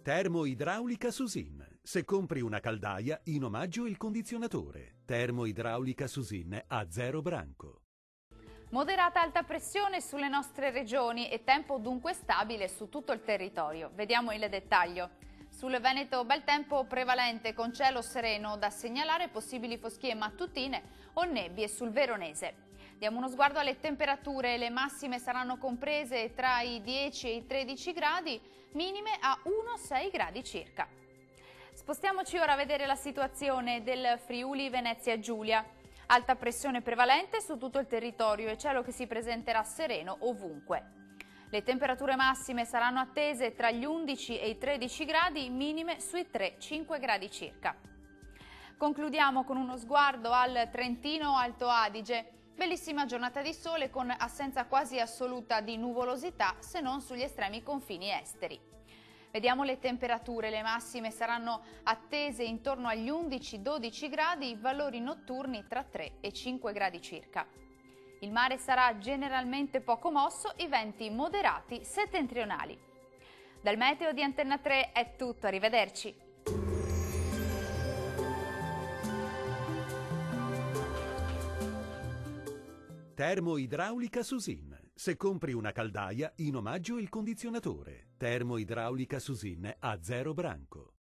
Termoidraulica Susin. Se compri una caldaia, in omaggio il condizionatore. Termoidraulica Susin a 0 branco. Moderata alta pressione sulle nostre regioni e tempo dunque stabile su tutto il territorio. Vediamo il dettaglio. Sul Veneto bel tempo prevalente con cielo sereno, da segnalare possibili foschie mattutine o nebbie sul Veronese. Diamo uno sguardo alle temperature, le massime saranno comprese tra i 10 e i 13 gradi, minime a 1-6 gradi circa. Spostiamoci ora a vedere la situazione del Friuli Venezia Giulia. Alta pressione prevalente su tutto il territorio e cielo che si presenterà sereno ovunque. Le temperature massime saranno attese tra gli 11 e i 13 gradi, minime sui 3-5 gradi circa. Concludiamo con uno sguardo al Trentino Alto Adige. Bellissima giornata di sole con assenza quasi assoluta di nuvolosità se non sugli estremi confini esteri. Vediamo le temperature, le massime saranno attese intorno agli 11-12 gradi, valori notturni tra 3 e 5 gradi circa. Il mare sarà generalmente poco mosso, i venti moderati settentrionali. Dal meteo di Antenna 3 è tutto, arrivederci. Termoidraulica Susin. Se compri una caldaia, in omaggio il condizionatore. Termoidraulica Susin a 0 branco.